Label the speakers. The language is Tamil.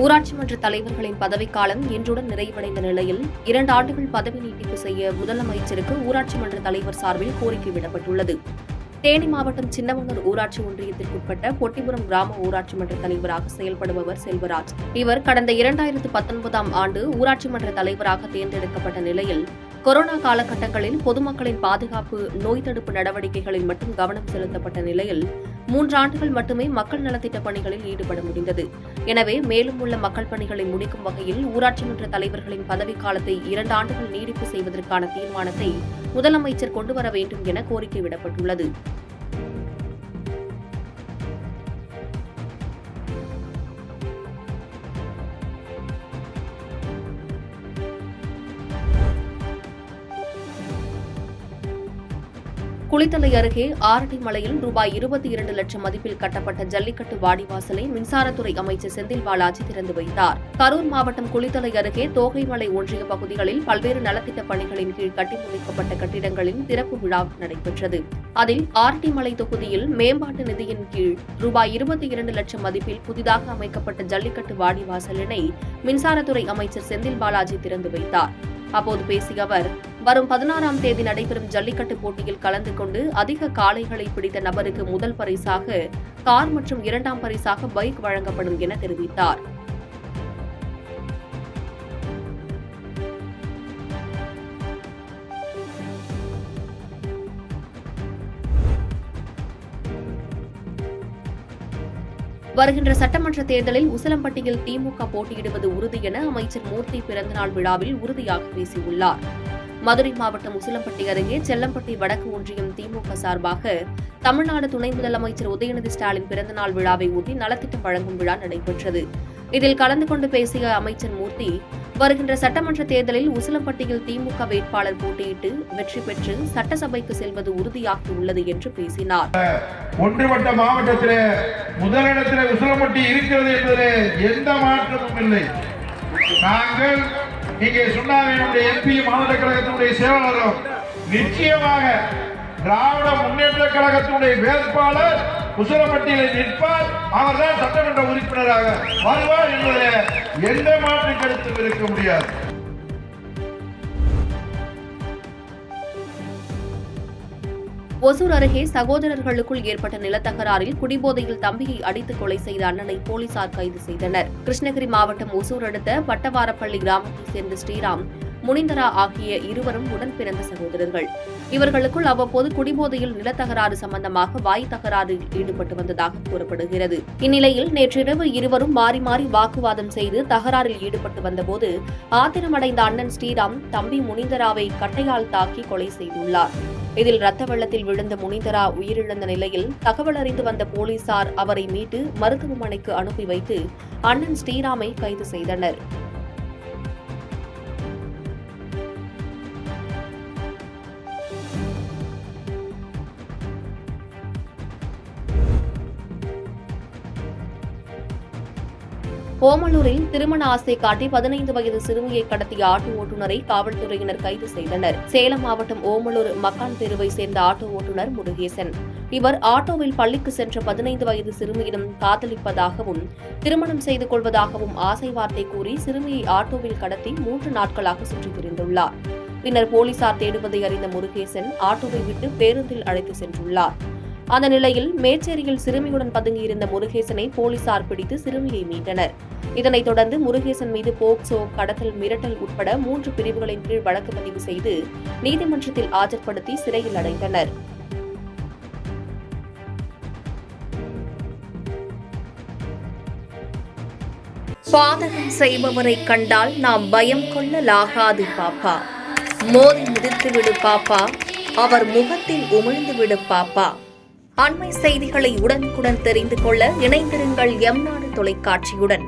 Speaker 1: ஊராட்சி மன்ற தலைவர்களின் பதவிக்காலம் இன்றுடன் நிறைவடைந்த நிலையில் 2 ஆண்டுகள் பதவி நீட்டிப்பு செய்ய முதலமைச்சருக்கு ஊராட்சி மன்ற தலைவர் சார்பில் கோரிக்கை விடப்பட்டுள்ளது. தேனி மாவட்டம் சின்னமனூர் ஊராட்சி ஒன்றியத்திற்குட்பட்ட பொட்டிபுரம் கிராம ஊராட்சி மன்ற தலைவராக செயல்படுபவர் செல்வராஜ். இவர் கடந்த 2019ஆம் ஆண்டு ஊராட்சி மன்ற தலைவராக தேர்ந்தெடுக்கப்பட்ட நிலையில் கொரோனா காலகட்டங்களில் பொதுமக்களின் பாதுகாப்பு, நோய் தடுப்பு நடவடிக்கைகளில் மட்டும் கவனம் செலுத்தப்பட்ட நிலையில் 3 ஆண்டுகள் மட்டுமே மக்கள் நலத்திட்ட பணிகளில் ஈடுபட முடிந்தது. எனவே மேலும் உள்ள மக்கள் பணிகளை முடிக்கும் வகையில் ஊராட்சி மன்ற தலைவர்களின் பதவிக்காலத்தை 2 ஆண்டுகள் நீடிப்பு செய்வதற்கான தீர்மானத்தை முதலமைச்சர் கொண்டுவர வேண்டும் என கோரிக்கை விடப்பட்டுள்ளது. குளித்தலை அருகே ஆரட்டிமலையில் ரூபாய் 22 லட்சம் மதிப்பில் கட்டப்பட்ட ஜல்லிக்கட்டு வாடிவாசலை மின்சாரத்துறை அமைச்சர் செந்தில் பாலாஜி திறந்து வைத்தார். கரூர் மாவட்டம் குளித்தலை அருகே தோகைமலை ஒன்றிய பகுதிகளில் பல்வேறு நலத்திட்ட பணிகளின் கீழ் கட்டி முடிக்கப்பட்ட கட்டிடங்களின் திறப்பு விழா நடைபெற்றது. அதில் ஆரட்டிமலை தொகுதியில் மேம்பாட்டு நிதியின் கீழ் ரூபாய் 22 லட்சம் மதிப்பில் புதிதாக அமைக்கப்பட்ட ஜல்லிக்கட்டு வாடிவாசலினை மின்சாரத்துறை அமைச்சர் செந்தில் பாலாஜி திறந்து வைத்தார். அப்போது பேசிய அவர், வரும் 16ஆம் தேதி நடைபெறும் ஜல்லிக்கட்டு போட்டியில் கலந்து கொண்டு அதிக காளைகளை பிடித்த நபருக்கு முதல் பரிசாக கார் மற்றும் 2ஆம் பரிசாக பைக் வழங்கப்படும் என தெரிவித்தார். வருகின்ற சட்டமன்ற தேர்தலில் உசிலம்பட்டியில் திமுக போட்டியிடுவது உறுதி என அமைச்சர் மூர்த்தி பிறந்தநாள் விழாவில் உறுதியாக பேசியுள்ளார். மதுரை மாவட்டம் உசிலம்பட்டி அருகே செல்லம்பட்டி வடக்கு ஒன்றியம் திமுக சார்பாக தமிழ்நாடு துணை முதலமைச்சர் உதயநிதி ஸ்டாலின் பிறந்தநாள் விழாவை ஒட்டி நலத்திட்டம் வழங்கும் விழா நடைபெற்றது. இதில் கலந்து கொண்டு பேசிய அமைச்சர் மூர்த்தி, வருகின்ற சட்டமன்ற தேர்தலில் உசிலம்பட்டியில் திமுக வேட்பாளர் போட்டியிட்டு வெற்றி பெற்று சட்டசபைக்கு செல்வது உறுதியாக உள்ளது என்று பேசினார்.
Speaker 2: ஒன்றுபட்ட மாவட்டத்தில் முதலிடத்தில் உசிலம்பட்டி இருக்கிறது என்பதில் எந்த மாற்றமும் இல்லை. நாங்கள் இங்கே சுண்ணாவினுடைய எம்பி, மாவட்ட கழகத்தினுடைய செயலாளரும் நிச்சயமாக திராவிட முன்னேற்ற கழகத்தினுடைய வேட்பாளர் உசிலம்பட்டியில் நிற்பார். அவர்தான் சட்டமன்ற உறுப்பினராக வருவார் என்பதில் எந்த மாற்று கருத்தும் இருக்க முடியாது.
Speaker 1: ஒசூர் அருகே சகோதரர்களுக்குள் ஏற்பட்ட நிலத்தகராறில் குடிபோதையில் தம்பியை அடித்து கொலை செய்த அண்ணனை போலீசார் கைது செய்தனர். கிருஷ்ணகிரி மாவட்டம் ஒசூர் அடுத்த பட்டவாரப்பள்ளி கிராமத்தைச் சேர்ந்த ஸ்ரீராம், முனிந்தரா ஆகிய இருவரும் உடன் பிறந்த சகோதரர்கள். இவர்களுக்குள் அவ்வப்போது குடிபோதையில் நிலத்தகராறு சம்பந்தமாக வாய் தகராறில் ஈடுபட்டு வந்ததாக கூறப்படுகிறது. இந்நிலையில் நேற்றிரவு இருவரும் மாறி மாறி வாக்குவாதம் செய்து தகராறில் ஈடுபட்டு வந்தபோது ஆத்திரமடைந்த அண்ணன் ஸ்ரீராம் தம்பி முனிந்தராவை கட்டையால் தாக்கி கொலை செய்துள்ளார். இதில் ரத்த வெள்ளத்தில் விழுந்த முனிந்தரா உயிரிழந்த நிலையில் தகவல் அறிந்து வந்த போலீசார் அவரை மீட்டு மருத்துவமனைக்கு அனுப்பி வைத்து அண்ணன் ஸ்ரீராமை கைது செய்தனர். ஓமலூரில் திருமண ஆசை காட்டி 15 வயது சிறுமியை கடத்திய ஆட்டோ ஓட்டுநரை காவல்துறையினர் கைது செய்தனர். சேலம் மாவட்டம் ஓமலூர் மக்கான் தெருவை சேர்ந்த ஆட்டோ ஓட்டுநர் முருகேசன். இவர் ஆட்டோவில் பள்ளிக்கு சென்ற 15 வயது சிறுமியிடம் காதலிப்பதாகவும் திருமணம் செய்து கொள்வதாகவும் ஆசை வார்த்தை கூறி சிறுமியை ஆட்டோவில் கடத்தி 3 நாட்களாக சுற்றித் திரிந்துள்ளார். பின்னர் போலீசார் தேடுவதை அறிந்த முருகேசன் ஆட்டோவை விட்டு பேருந்தில் அழைத்து சென்றுள்ளார். அந்த நிலையில் மேச்சேரியில் சிறுமியுடன் பதுங்கியிருந்த முருகேசனை போலீசார் பிடித்து சிறுமியை மீட்டனர். இதனைத் தொடர்ந்து முருகேசன் மீது போக்சோ, கடத்தல், மிரட்டல் உட்பட 3 பிரிவுகளின் கீழ் வழக்கு பதிவு செய்து நீதிமன்றத்தில் ஆஜர்படுத்தி சிறையில் அடைத்தனர். பாதகம் செய்பவரை கண்டால் நாம் பயம் கொள்ளலாகாது பாப்பா. மோதி மிதித்துவிடு பாப்பா, அவர் முகத்தில் உமிழ்ந்து விடு பாப்பா. அண்மை செய்திகளை உடனுக்குடன் தெரிந்து கொள்ள இணைந்திருங்கள் எம் நாடு தொலைக்காட்சியுடன்.